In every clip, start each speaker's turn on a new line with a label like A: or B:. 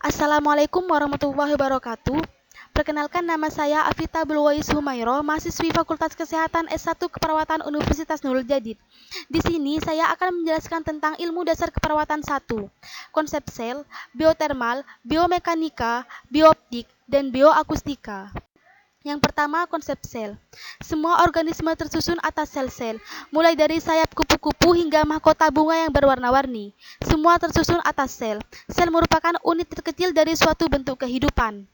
A: Assalamualaikum warahmatullahi wabarakatuh. Perkenalkan, nama saya Afita Bulwais Humairo, mahasiswi Fakultas Kesehatan S1 Keperawatan Universitas Nurul Jadid. Di sini saya akan menjelaskan tentang ilmu dasar keperawatan 1, konsep sel, biotermal, biomekanika, biooptik, dan bioakustika. Yang pertama, konsep sel. Semua organisme tersusun atas sel-sel, mulai dari sayap kupu-kupu hingga mahkota bunga yang berwarna-warni. Semua tersusun atas sel. Sel merupakan unit terkecil dari suatu bentuk kehidupan.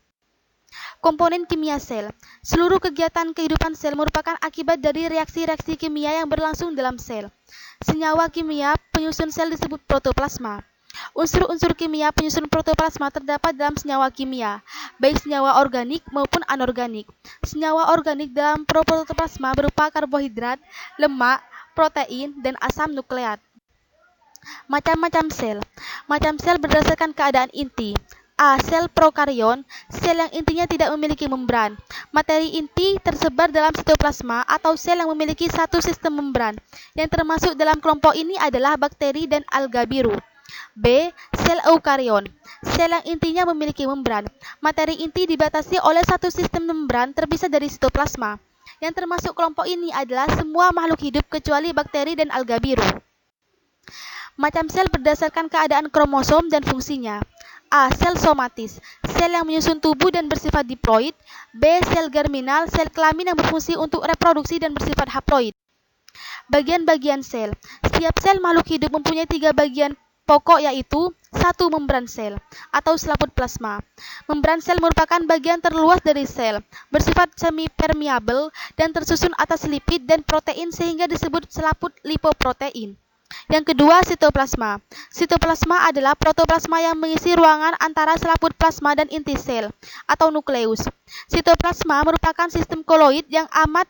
A: Komponen kimia sel. Seluruh kegiatan kehidupan sel merupakan akibat dari reaksi-reaksi kimia yang berlangsung dalam sel. Senyawa kimia penyusun sel disebut protoplasma. Unsur-unsur kimia penyusun protoplasma terdapat dalam senyawa kimia, baik senyawa organik maupun anorganik. Senyawa organik dalam protoplasma berupa karbohidrat, lemak, protein, dan asam nukleat. Macam-macam sel. Macam sel berdasarkan keadaan inti. A. Sel prokarion, sel yang intinya tidak memiliki membran. Materi inti tersebar dalam sitoplasma atau sel yang memiliki satu sistem membran. Yang termasuk dalam kelompok ini adalah bakteri dan alga biru. B. Sel eukarion, sel yang intinya memiliki membran. Materi inti dibatasi oleh satu sistem membran terpisah dari sitoplasma. Yang termasuk kelompok ini adalah semua makhluk hidup kecuali bakteri dan alga biru. Macam sel berdasarkan keadaan kromosom dan fungsinya. A. Sel somatis, sel yang menyusun tubuh dan bersifat diploid. B. Sel germinal, sel kelamin yang berfungsi untuk reproduksi dan bersifat haploid. Bagian-bagian sel. Setiap sel makhluk hidup mempunyai 3 bagian pokok, yaitu 1. Membran sel atau selaput plasma. Membran sel merupakan bagian terluas dari sel, bersifat semi-permeabel dan tersusun atas lipid dan protein sehingga disebut selaput lipoprotein. Yang kedua, sitoplasma. Sitoplasma adalah protoplasma yang mengisi ruangan antara selaput plasma dan inti sel atau nukleus. Sitoplasma merupakan sistem koloid yang amat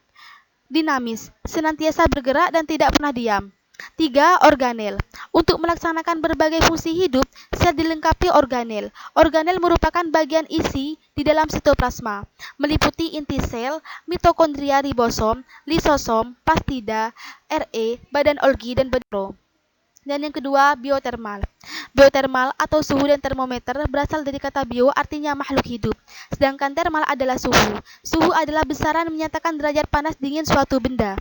A: dinamis, senantiasa bergerak dan tidak pernah diam. 3. Organel. Untuk melaksanakan berbagai fungsi hidup, sel dilengkapi organel. Organel merupakan bagian isi di dalam sitoplasma, meliputi inti sel, mitokondria, ribosom, lisosom, plastida, badan Golgi, dan badan. Dan yang kedua, biotermal. Biotermal atau suhu dan termometer berasal dari kata bio, artinya makhluk hidup. Sedangkan termal adalah suhu. Suhu adalah besaran menyatakan derajat panas dingin suatu benda.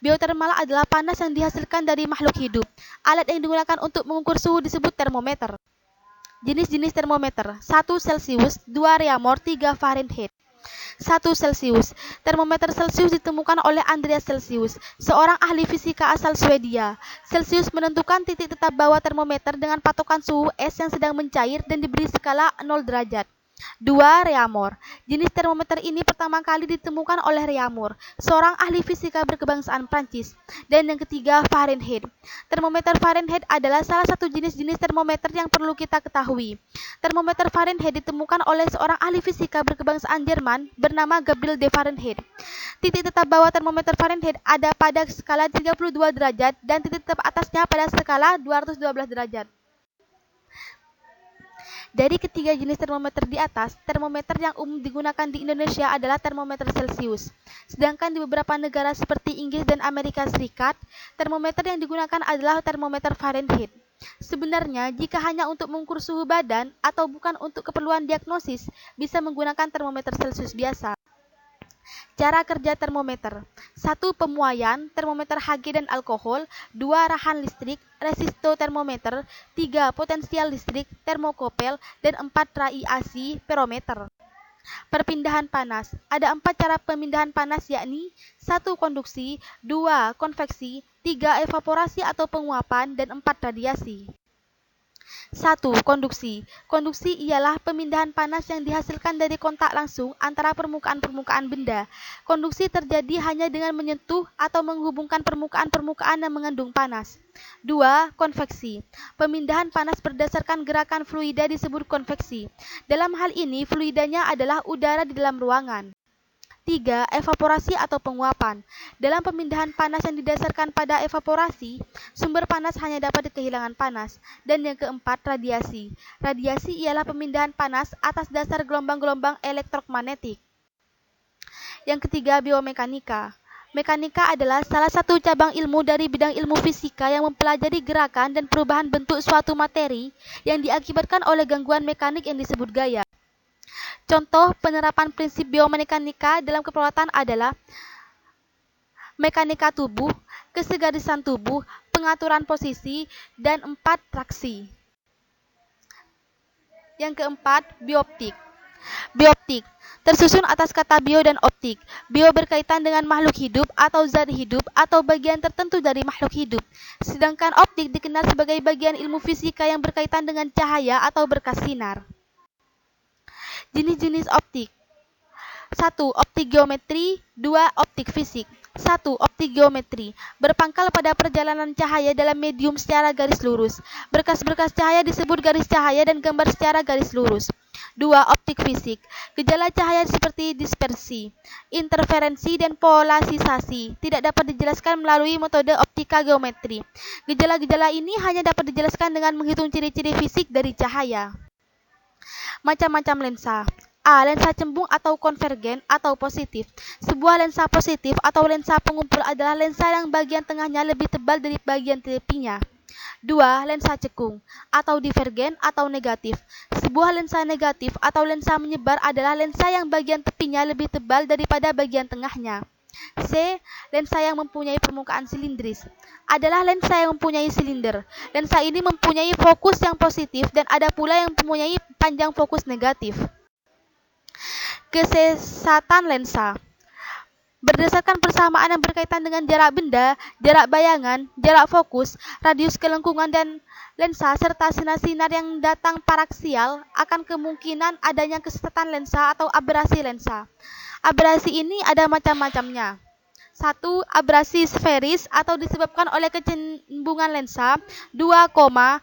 A: Biotermal adalah panas yang dihasilkan dari makhluk hidup. Alat yang digunakan untuk mengukur suhu disebut termometer. Jenis-jenis termometer: 1 Celcius, 2 Reaumur, 3 Fahrenheit. 1 Celcius. Termometer Celcius ditemukan oleh Andreas Celsius, seorang ahli fisika asal Swedia. Celsius menentukan titik tetap bawah termometer dengan patokan suhu es yang sedang mencair dan diberi skala 0 derajat. 2. Reaumur. Jenis termometer ini pertama kali ditemukan oleh Reaumur, seorang ahli fisika berkebangsaan Prancis. Dan yang ketiga, Fahrenheit. Termometer Fahrenheit adalah salah satu jenis-jenis termometer yang perlu kita ketahui. Termometer Fahrenheit ditemukan oleh seorang ahli fisika berkebangsaan Jerman bernama Gabriel de Fahrenheit. Titik tetap bawah termometer Fahrenheit ada pada skala 32 derajat dan titik tetap atasnya pada skala 212 derajat. Dari ketiga jenis termometer di atas, termometer yang umum digunakan di Indonesia adalah termometer Celsius. Sedangkan di beberapa negara seperti Inggris dan Amerika Serikat, termometer yang digunakan adalah termometer Fahrenheit. Sebenarnya, jika hanya untuk mengukur suhu badan atau bukan untuk keperluan diagnosis, bisa menggunakan termometer Celsius biasa. Cara kerja termometer: 1. Pemuaian, termometer Hg dan alkohol. 2. Rahan listrik, resistotermometer. 3. Potensial listrik, termokopel. Dan 4. Radiasi, perometer. Perpindahan panas. Ada 4 cara pemindahan panas, yakni 1. Konduksi, 2. Konveksi, 3. Evaporasi atau penguapan, dan 4. Radiasi. 1. Konduksi. Konduksi ialah pemindahan panas yang dihasilkan dari kontak langsung antara permukaan-permukaan benda. Konduksi terjadi hanya dengan menyentuh atau menghubungkan permukaan-permukaan yang mengandung panas. 2. Konveksi. Pemindahan panas berdasarkan gerakan fluida disebut konveksi. Dalam hal ini, fluidanya adalah udara di dalam ruangan. 3. Evaporasi atau penguapan. Dalam pemindahan panas yang didasarkan pada evaporasi, sumber panas hanya dapat kehilangan panas. Dan yang keempat, radiasi. Radiasi ialah pemindahan panas atas dasar gelombang-gelombang elektromagnetik. Yang ketiga, biomekanika. Mekanika adalah salah satu cabang ilmu dari bidang ilmu fisika yang mempelajari gerakan dan perubahan bentuk suatu materi yang diakibatkan oleh gangguan mekanik yang disebut gaya. Contoh penerapan prinsip biomekanika dalam keperawatan adalah mekanika tubuh, kesegarisan tubuh, pengaturan posisi, dan 4 traksi. Yang keempat, bioptik. Bioptik tersusun atas kata bio dan optik. Bio berkaitan dengan makhluk hidup atau zat hidup atau bagian tertentu dari makhluk hidup. Sedangkan optik dikenal sebagai bagian ilmu fisika yang berkaitan dengan cahaya atau berkas sinar. Jenis-jenis optik. 1. Optik geometri. 2. Optik fisik. 1. Optik geometri berpangkal pada perjalanan cahaya dalam medium secara garis lurus. Berkas-berkas cahaya disebut garis cahaya dan gambar secara garis lurus. 2. Optik fisik. Gejala cahaya seperti dispersi, interferensi, dan polarisasi tidak dapat dijelaskan melalui metode optika geometri. Gejala-gejala ini hanya dapat dijelaskan dengan menghitung ciri-ciri fisik dari cahaya. Macam-macam lensa. A. Lensa cembung atau konvergen atau positif. Sebuah lensa positif atau lensa pengumpul adalah lensa yang bagian tengahnya lebih tebal dari bagian tepinya. 2. Lensa cekung atau divergen atau negatif. Sebuah lensa negatif atau lensa menyebar adalah lensa yang bagian tepinya lebih tebal daripada bagian tengahnya. C. Lensa yang mempunyai permukaan silindris adalah lensa yang mempunyai silinder. Lensa ini mempunyai fokus yang positif dan ada pula yang mempunyai panjang fokus negatif. Kesesatan lensa. Berdasarkan persamaan yang berkaitan dengan jarak benda, jarak bayangan, jarak fokus, radius kelengkungan dan lensa, serta sinar-sinar yang datang paraksial, akan kemungkinan adanya kesesatan lensa atau aberasi lensa. Aberasi ini ada macam-macamnya. 1. Abrasi sferis atau disebabkan oleh kecembungan lensa. 2, 3.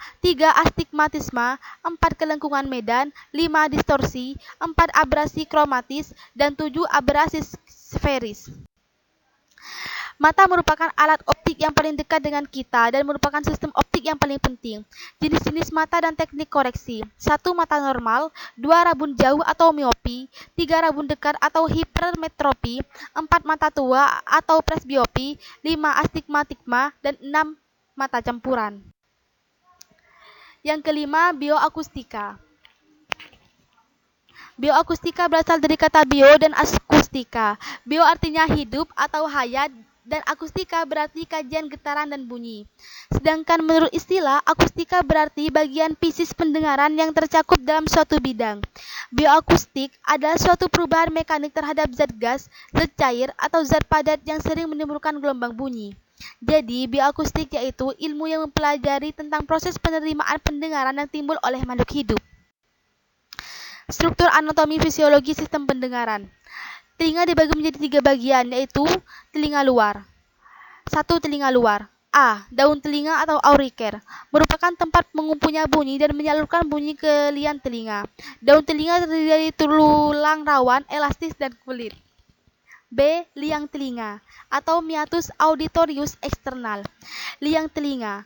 A: Astigmatisme. 4. Kelengkungan medan. 5. Distorsi. 4. Abrasi kromatis. Dan 7. Abrasi sferis. Mata merupakan alat optik yang paling dekat dengan kita dan merupakan sistem optik yang paling penting. Jenis-jenis mata dan teknik koreksi. 1. Mata normal. 2. Rabun jauh atau miopi. 3. Rabun dekat atau hipermetropi. 4. Mata tua atau presbiopi. 5. Astigmatisme. Dan 6. Mata campuran. Yang kelima, bioakustika. Bioakustika berasal dari kata bio dan akustika. Bio artinya hidup atau hayat, dan akustika berarti kajian getaran dan bunyi. Sedangkan menurut istilah, akustika berarti bagian fisis pendengaran yang tercakup dalam suatu bidang. Bioakustik adalah suatu perubahan mekanik terhadap zat gas, zat cair, atau zat padat yang sering menimbulkan gelombang bunyi. Jadi, bioakustik yaitu ilmu yang mempelajari tentang proses penerimaan pendengaran yang timbul oleh makhluk hidup. Struktur anatomi fisiologi sistem pendengaran. Telinga dibagi menjadi 3 bagian, yaitu telinga luar. 1. Telinga luar. A. Daun telinga atau auriker merupakan tempat mengumpulnya bunyi dan menyalurkan bunyi ke liang telinga. Daun telinga terdiri dari tulang rawan, elastis, dan kulit. B. Liang telinga atau meatus auditorius eksternal. Liang telinga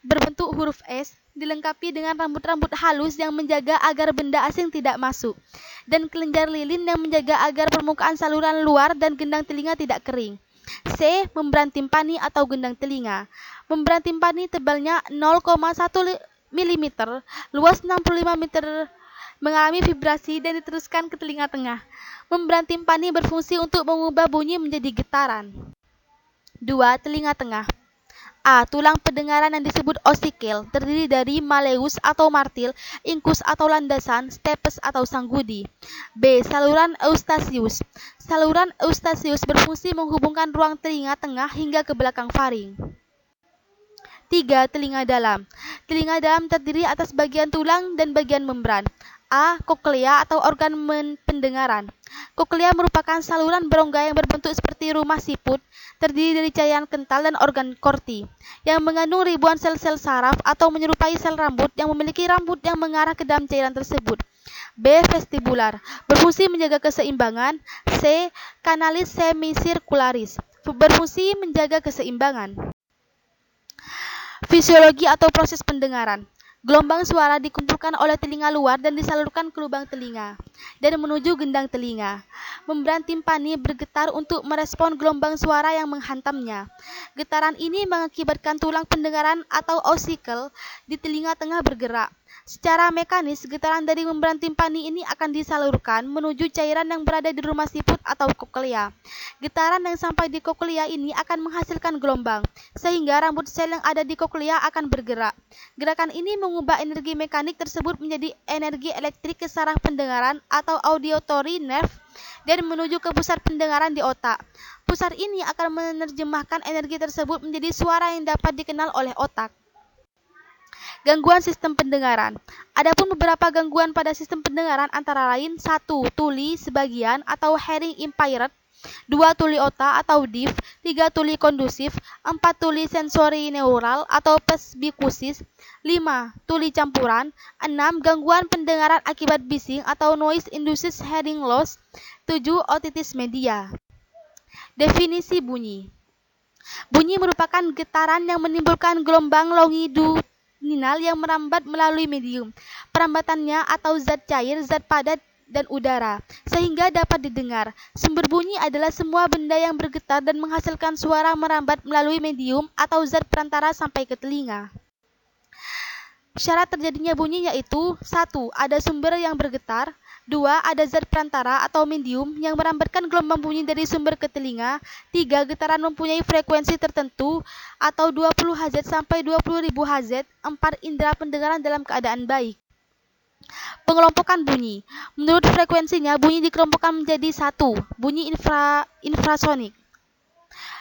A: berbentuk huruf S, dilengkapi dengan rambut-rambut halus yang menjaga agar benda asing tidak masuk, dan kelenjar lilin yang menjaga agar permukaan saluran luar dan gendang telinga tidak kering. C. Membran timpani atau gendang telinga. Membran timpani tebalnya 0,1 mm, luas 65 meter, mengalami vibrasi dan diteruskan ke telinga tengah. Membran timpani berfungsi untuk mengubah bunyi menjadi getaran. 2. Telinga tengah. A. Tulang pendengaran yang disebut osikel, terdiri dari malleus atau martil, incus atau landasan, stapes atau sanggudi. B. Saluran Eustachius. Saluran Eustachius berfungsi menghubungkan ruang telinga tengah hingga ke belakang faring. 3. Telinga dalam. Telinga dalam terdiri atas bagian tulang dan bagian membran. A. Koklea atau organ pendengaran. Koklea merupakan saluran berongga yang berbentuk seperti rumah siput, terdiri dari cairan kental dan organ korti, yang mengandung ribuan sel-sel saraf atau menyerupai sel rambut yang memiliki rambut yang mengarah ke dalam cairan tersebut. B. Vestibular, berfungsi menjaga keseimbangan. C. Canalis semicircularis, berfungsi menjaga keseimbangan. Fisiologi atau proses pendengaran. Gelombang suara dikumpulkan oleh telinga luar dan disalurkan ke lubang telinga dan menuju gendang telinga. Membran timpani bergetar untuk merespon gelombang suara yang menghantamnya. Getaran ini mengakibatkan tulang pendengaran atau ossicle di telinga tengah bergerak. Secara mekanis, getaran dari membran timpani ini akan disalurkan menuju cairan yang berada di rumah siput atau koklea. Getaran yang sampai di koklea ini akan menghasilkan gelombang, sehingga rambut sel yang ada di koklea akan bergerak. Gerakan ini mengubah energi mekanik tersebut menjadi energi elektrik ke saraf pendengaran atau auditory nerve dan menuju ke pusat pendengaran di otak. Pusat ini akan menerjemahkan energi tersebut menjadi suara yang dapat dikenal oleh otak. Gangguan sistem pendengaran. Adapun beberapa gangguan pada sistem pendengaran antara lain 1. Tuli sebagian atau hearing impaired, 2. Tuli otak atau deaf, 3. Tuli kondusif, 4. Tuli sensori neural atau presbikusis, 5. Tuli campuran, 6. Gangguan pendengaran akibat bising atau noise induced hearing loss, 7. Otitis media. Definisi bunyi. Bunyi merupakan getaran yang menimbulkan gelombang longitudinal yang merambat melalui medium perambatannya atau zat cair, zat padat, dan udara, sehingga dapat didengar. Sumber bunyi adalah semua benda yang bergetar dan menghasilkan suara merambat melalui medium atau zat perantara sampai ke telinga. Syarat terjadinya bunyi yaitu 1. Ada sumber yang bergetar, 2. Ada zat perantara atau medium yang merambatkan gelombang bunyi dari sumber ke telinga, 3. Getaran mempunyai frekuensi tertentu atau 20 Hz sampai 20.000 Hz, 4. Indera pendengaran dalam keadaan baik. Pengelompokan bunyi. Menurut frekuensinya, bunyi dikelompokkan menjadi 1. Bunyi infrasonik.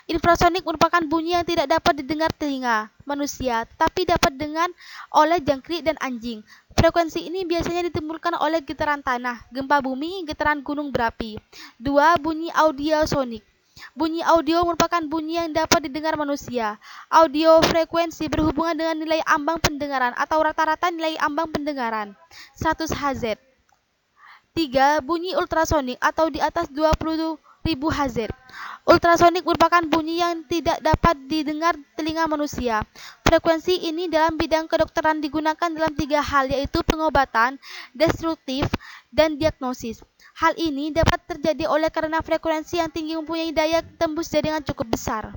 A: Infrasonik merupakan bunyi yang tidak dapat didengar telinga manusia, tetapi dapat didengar oleh jangkrik dan anjing. Frekuensi ini biasanya ditimbulkan oleh getaran tanah, gempa bumi, getaran gunung berapi. 2. Bunyi audiosonik. Bunyi audio merupakan bunyi yang dapat didengar manusia. Audio frekuensi berhubungan dengan nilai ambang pendengaran atau rata-rata nilai ambang pendengaran 100 Hz. 3. Bunyi ultrasonik atau di atas 20.000 Hz. Ultrasonik merupakan bunyi yang tidak dapat didengar telinga manusia. Frekuensi ini dalam bidang kedokteran digunakan dalam 3 hal, yaitu pengobatan, destruktif, dan diagnosis. Hal ini dapat terjadi oleh karena frekuensi yang tinggi mempunyai daya tembus jaringan cukup besar.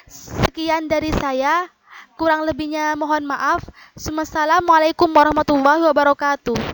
A: Sekian dari saya, kurang lebihnya mohon maaf. Wassalamualaikum warahmatullahi wabarakatuh.